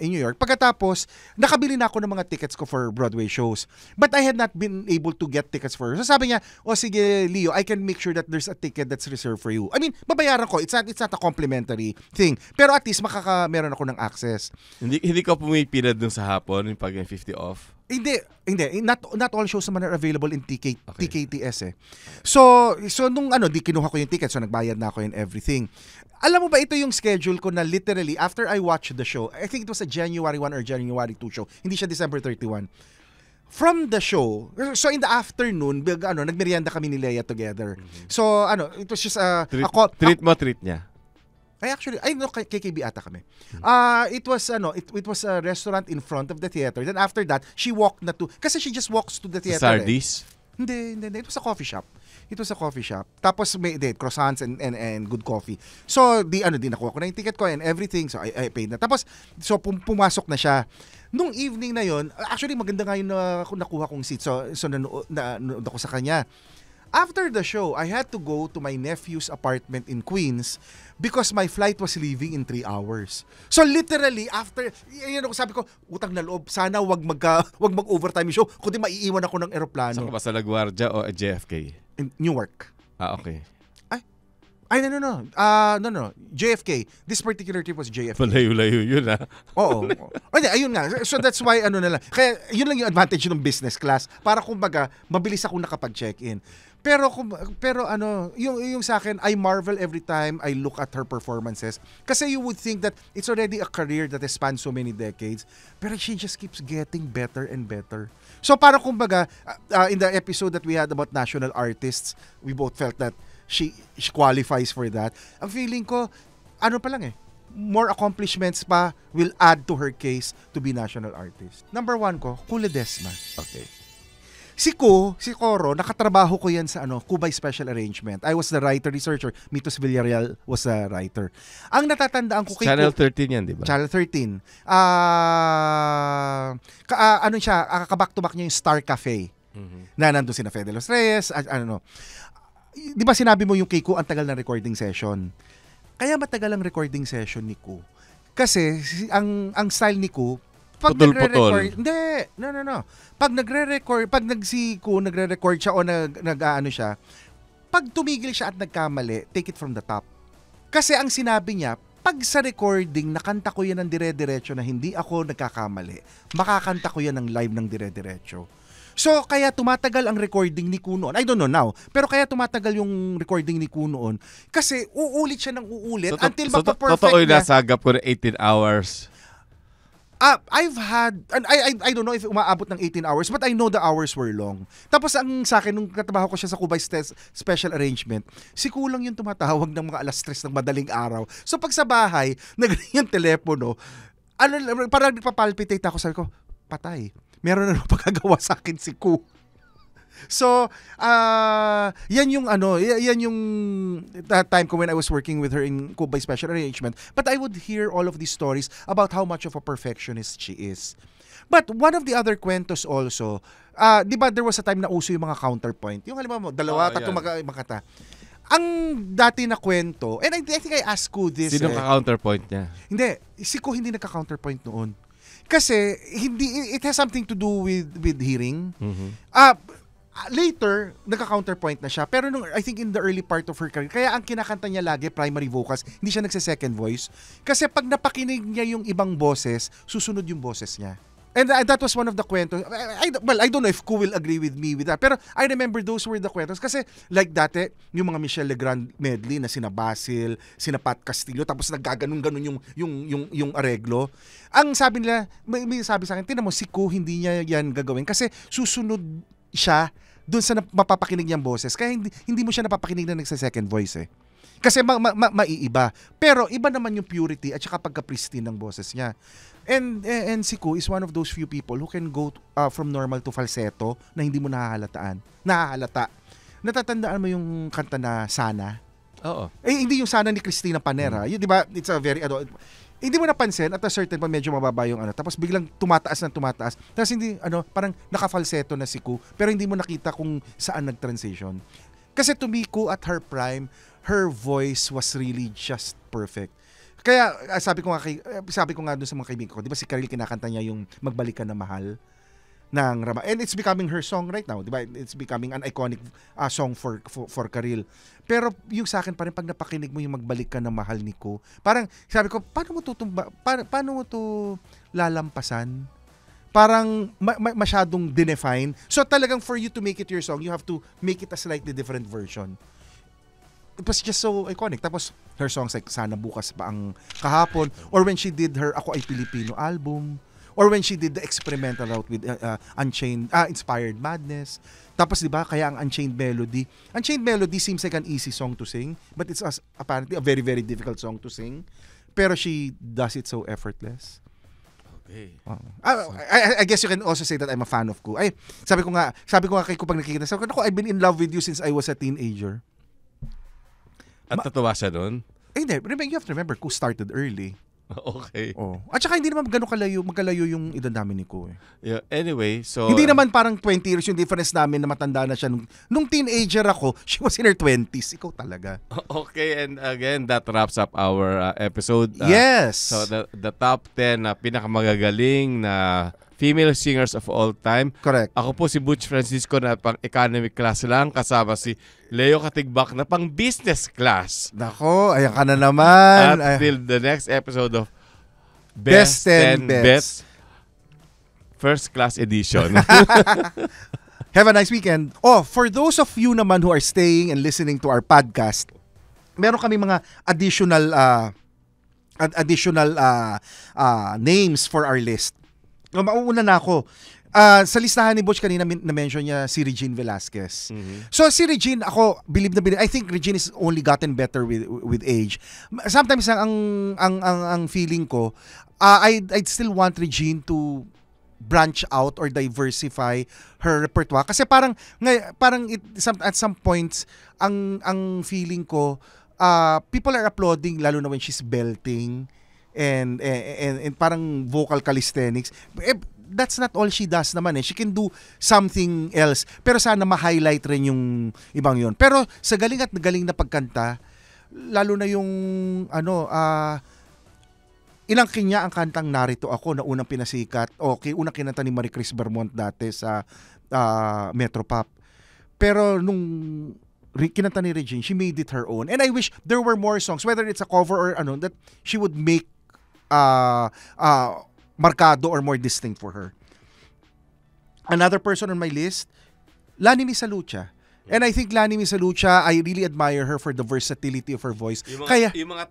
New York. Pagkatapos, nakabili na ako ng mga tickets ko for Broadway shows. But I had not been able to get tickets for her. So sabi niya, sige Leo, I can make sure that there's a ticket that's reserved for you. I mean, babayaran ko. It's not a complimentary thing. Pero at least meron ako ng access. Hindi ka pumipila dun sa hapon yung pag 50 off? Hindi. Not all shows naman are available in TKTS eh. So nung di kinuha ko yung ticket, so nagbayad na ako and everything. Alam mo ba, ito yung schedule ko na literally, after I watched the show, I think it was a January 1 or January 2 show. Hindi siya December 31. From the show, so in the afternoon, nagmerienda kami ni Leia together. So, it was just Treat niya. KKB ata kami. It was a restaurant in front of the theater. Then after that, she walked kasi she just walks to the theater. Sardis? Hindi. It was a coffee shop. Tapos may croissants and good coffee. So, nakuha ko na yung ticket ko and everything. So, I paid na. Tapos, so pumasok na siya. Nung evening na yon, actually maganda nga yung nakuha kong seat. So nanood ako sa kanya. After the show, I had to go to my nephew's apartment in Queens because my flight was leaving in 3 hours. So literally, after, sabi ko, utang na loob, sana wag mag-overtime yung show, kundi maiiwan ako ng eroplano. Saan ka ba, sa LaGuardia o JFK? In Newark. Okay. No. JFK. This particular trip was JFK. Malayo-layo yun Oo. Ayun nga. So that's why na lang. Kaya yun lang yung advantage ng business class. Para kumbaga, mabilis akong nakapag-check-in. Pero yung sa akin, I marvel every time I look at her performances. Kasi you would think that it's already a career that has spanned so many decades. Pero she just keeps getting better and better. So parang kumbaga, in the episode that we had about national artists, we both felt that she qualifies for that. Ang feeling ko, more accomplishments pa will add to her case to be national artist. Number 1 ko, Kuledesma. Okay. Si Coro, nakatrabaho ko yan sa Kubay Special Arrangement. I was the writer-researcher. Mitos Villarreal was the writer. Ang natatandaan ko kay Channel 13 yan, di ba? Channel 13. Kaback-to-back niya yung Star Cafe. Na nandun sina Fede Los Reyes, di ba sinabi mo yung kay Ku, ang tagal ng recording session? Kaya matagal ang recording session ni Ku. Kasi, ang style ni Ku, pag nagre-record, hindi, no. Pag si Ku nagre-record siya o nag-ano siya, pag tumigil siya at nagkamali, take it from the top. Kasi ang sinabi niya, pag sa recording, nakanta ko yan ng dire-diretso na hindi ako nagkakamali, makakanta ko yan ng live ng dire-diretso. So, kaya tumatagal ang recording ni Ku noon. I don't know now. Pero kaya tumatagal yung recording ni Ku noon. Kasi uulit siya ng uulit until mapaperfect totoo yung niya. nasagap ko na 18 hours. I've had, I don't know if umaabot ng 18 hours, but I know the hours were long. Tapos ang sa akin, nung katrabaho ko siya sa Kubay Special Arrangement, si Ku lang yung tumatawag ng mga 3:00 ng madaling araw. So, pag sa bahay, nag-ring yung telepono, parang nagpapalpitate ako, sabi ko, patay. Meron na pagkagawa sa akin si Ku. So, yan yung time ko when I was working with her in Kubay Special Arrangement. But I would hear all of these stories about how much of a perfectionist she is. But one of the other kwentos also, di ba there was a time na uso yung mga counterpoint. Yung halimbawa mo, 2, 3 makata. Ang dati na kwento, and I think I asked Ku this. Sino ka-counterpoint niya? Hindi, si Ku hindi nagka-counterpoint noon. Kasi it has something to do with hearing. Later, nagka-counterpoint na siya. Pero I think in the early part of her career, kaya ang kinakanta niya lagi, primary vocals, hindi siya nagsa-second voice. Kasi pag napakinig niya yung ibang boses, susunod yung boses niya. And that was one of the kwentos. I don't know if Ku will agree with me with that. Pero I remember those were the kwentos. Kasi like dati, yung mga Michelle Legrand medley na sina Basil, sina Pat Castillo, tapos naggaganon-ganon yung areglo. Ang sabi nila, may sabi sa akin, tinan mo, si Ku hindi niya yan gagawin. Kasi susunod siya doon sa mapapakinig niyang boses. Kaya hindi mo siya napapakinig na nagsa-second voice eh. Kasi maiiba. Pero iba naman yung purity at saka pagka-pristine ng boses niya. And si Ku is one of those few people who can go from normal to falsetto na hindi mo nahahalata. Natatandaan mo yung kanta na Sana? Oo. Hindi yung Sana ni Christina Panera. Yun, di ba? It's a very hindi mo napansin at a certain point medyo mababa yung tapos biglang tumataas. Tapos hindi parang naka-falsetto na si Ku pero hindi mo nakita kung saan nag-transition. Kasi to me, Ku at her prime, her voice was really just perfect. Kaya sabi ko nga doon sa mga kaibigan ko, 'di ba si Karil kinakanta niya yung Magbalik Ka na Mahal ng Rama. And it's becoming her song right now, 'di ba? It's becoming an iconic song for Karil. Pero yung sa akin pa rin pag napakinig mo yung Magbalik Ka na Mahal ni Ku, parang sabi ko, paano mo to lalampasan? Parang masyadong define. So talagang for you to make it your song, you have to make it a slightly different version. It was just so iconic. Tapos her songs like Sana Bukas Pa Ang Kahapon, or when she did her Ako Ay Pilipino album, or when she did the experimental route with Inspired Madness. Tapos 'di ba kaya ang Unchained Melody seems like an easy song to sing, but it's apparently a very very difficult song to sing. Pero she does it so effortless. Okay. I guess you can also say that I'm a fan of Ku. Sabi ko nga kay Ku pag nakikita, sabi ko, I've been in love with you since I was a teenager. At natuwa siya doon? Hindi. You have to remember, Ku started early. Okay. Oh. At saka hindi naman magkalayo yung edad namin ni Ku. Yeah, anyway, so... Hindi naman parang 20 years yung difference namin na matanda na siya. Nung teenager ako, she was in her 20s. Ikaw talaga. Okay, and again, that wraps up our episode. Yes! So the top 10 na pinakamagagaling na female singers of all time. Correct. Ako po si Butch Francisco na pang economy class lang, kasama si Leo Katigbak na pang business class. Nako, ayan ka na naman. Until the next episode of Best 10 Bets. First class edition. Have a nice weekend. For those of you naman who are staying and listening to our podcast, meron kami mga additional names for our list. Mauuna na ako. Sa listahan ni Butch kanina na-mention niya si Regine Velasquez. Mm-hmm. So si Regine, ako believe I think Regine is only gotten better with age. Sometimes ang feeling ko, I'd still want Regine to branch out or diversify her repertoire kasi parang at some points ang feeling ko people are applauding lalo na when she's belting and parang vocal calisthenics. That's not all she does naman. She can do something else. Pero sana ma-highlight rin yung ibang yon. Pero sa galing na pagkanta, lalo na yung inangkin niya ang kantang Narito Ako na unang pinasikat. Unang kinanta ni Marie Chris Bermont dati sa Metropop. Pero nung kinanta ni Regine, she made it her own. And I wish there were more songs, whether it's a cover or that she would make markado or more distinct for her. Another person on my list, Lani Misalucha. And I think Lani Misalucha, I really admire her for the versatility of her voice. Yung mga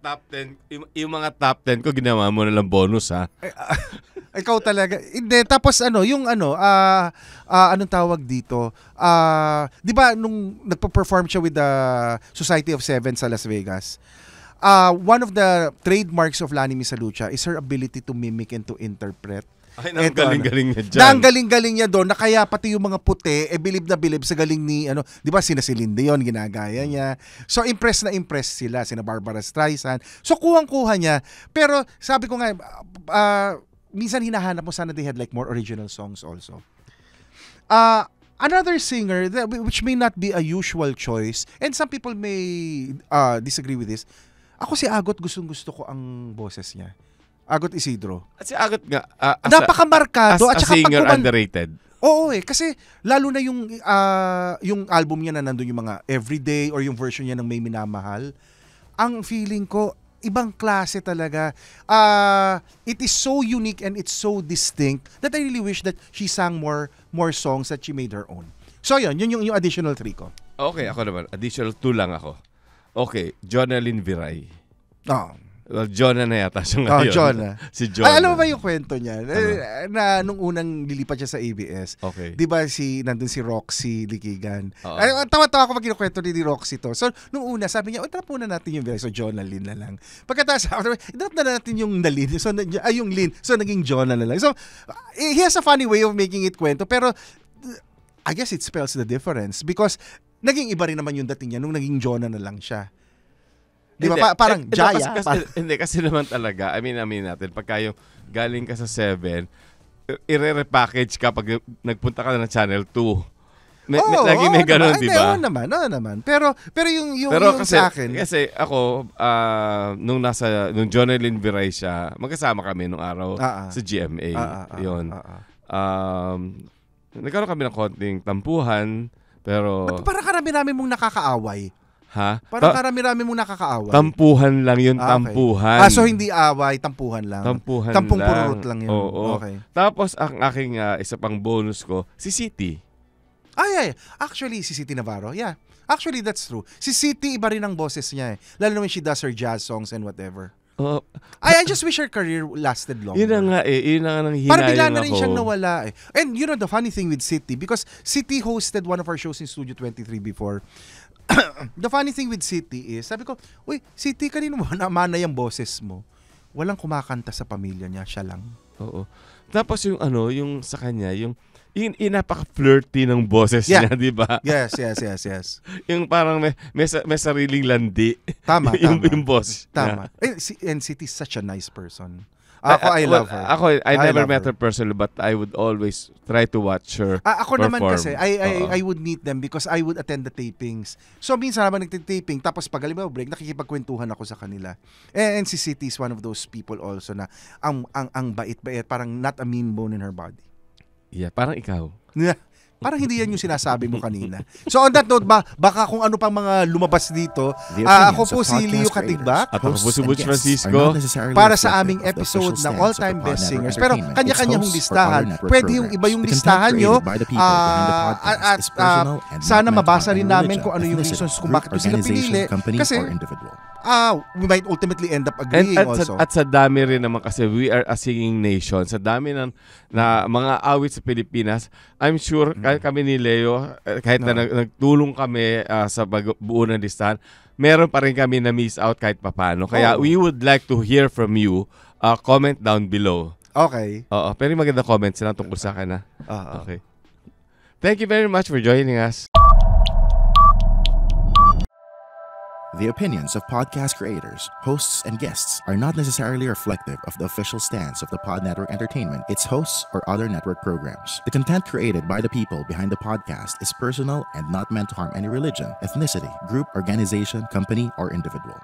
top 10 ko ginawa mo na lang bonus ha. Ikaw talaga. Hindi, tapos anong tawag dito? 'Di ba nung nagpo-perform siya with the Society of Seven sa Las Vegas? One of the trademarks of Lani Misalucha is her ability to mimic and to interpret. Ay, ang galing-galing niya dyan. Ang galing-galing niya doon, na kaya pati yung mga puti, bilib na bilib sa galing ni, di ba, sina Celine Dion, ginagaya niya. So, impress sila, sina Barbara Streisand. So, kuhang-kuha niya. Pero, sabi ko nga, minsan hinahanap mo sana they had like more original songs also. Another singer, which may not be a usual choice, and some people may disagree with this, ako si Agot, gustong-gusto ko ang boses niya. Agot Isidro. At si Agot nga, napakamarkado as a singer underrated. Oo kasi lalo na yung album niya na nandun yung mga Everyday or yung version niya ng May Minamahal. Ang feeling ko, ibang klase talaga. It is so unique and it's so distinct that I really wish that she sang more songs that she made her own. So yun yung additional 3 ko. Okay, ako naman. Additional 2 lang ako. Okay, Jonalyn Viray. Well, Jonah na yata siya Oh, ngayon. Jonah. Si Jonah. Ay, alam mo ba yung kwento niya? Na nung unang lilipat siya sa ABS, Okay. di ba nandun si Roxy Likigan. Oo. Ay, tawa-tawa ako pag kinukwento ni Roxy to. So, nung una, sabi niya, drop muna natin yung verso, Jonah Lin na lang. Pagkatapos, drop na natin yung Lin. So, yung Lin. So, naging Jonah na lang. So, he has a funny way of making it kwento. Pero, I guess it spells the difference. Because, naging iba rin naman yung dating niya nung naging Jonah na lang siya. Di ba? Hindi. Parang Jaya. Hindi, kasi naman talaga, amin natin, pagka yung galing ka sa 7, i-repackage ka pag nagpunta ka na ng Channel 2. Lagi may ganun, di ba? Oo naman. Pero yung kasi, sa akin. Kasi ako, nung Jonah Lynn Viray siya, magkasama kami nung araw sa GMA. Yun. Nagkaroon kami ng konting tampuhan, pero... Parang karami-rami mong nakakaaway. Ha? Parang karami-rami mong nakakaaway. Tampuhan lang yun, Okay. tampuhan. So hindi away, tampuhan lang. Tampung pururot lang yun. Oo. Okay. Tapos, ang aking isa pang bonus ko, si City. Ay. Actually, si City Navarro, yeah. Actually, that's true. Si City, iba rin ang boses niya eh. Lalo na when she does her jazz songs and whatever. I just wish her career lasted longer. Yun na nga eh. Yun na nga nang hinayang Parang bigla na rin ako. siyang nawala eh. And you know the funny thing with City, because City hosted one of our shows in Studio 23 before. The funny thing with City is, sabi ko, uy, City, kanino mo namana yung boses mo? Walang kumakanta sa pamilya niya, siya lang. Oo. Tapos yung sa kanya, yung napaka-flirty ng boses niya, di ba? Yes. Yung parang may sariling landi. Tama. yung boss Tama. niya. And City is such a nice person. I love her. I never love met her. her personally, but I would always try to watch her Ako naman perform. kasi, I would meet them because I would attend the tapings. So minsan naman nagtitaping, tapos pag halimbawa break, nakikipagkwentuhan ako sa kanila. And si City is one of those people also na ang bait-bait, parang not a mean bone in her body. Yeah, parang ikaw. Parang hindi yan yung sinasabi mo kanina. So on that note, baka kung ano pang mga lumabas dito, ako po si Leo Katigbak. At ako po si Butch Francisco. Para sa aming episode ng All-Time Best Singers. Pero kanya-kanya hong listahan. Pwede yung iba yung listahan nyo. At sana mabasa rin namin kung ano yung reasons kung bakit yung sila pinili. Kasi we might ultimately end up agreeing also. At sa dami rin naman kasi we are a singing nation. Sa dami na mga awit sa Pilipinas, I'm sure kahit kami ni Leo, kahit na nagtulong kami sa pagbuo ng listahan, meron pa rin kami na miss out kahit papano. Kaya we would like to hear from you. Comment down below. Okay. Oo, pero yung maganda comments na tungkol sa akin na. Okay. Thank you very much for joining us. The opinions of podcast creators, hosts, and guests are not necessarily reflective of the official stance of the Pod Network Entertainment, its hosts, or other network programs. The content created by the people behind the podcast is personal and not meant to harm any religion, ethnicity, group, organization, company, or individual.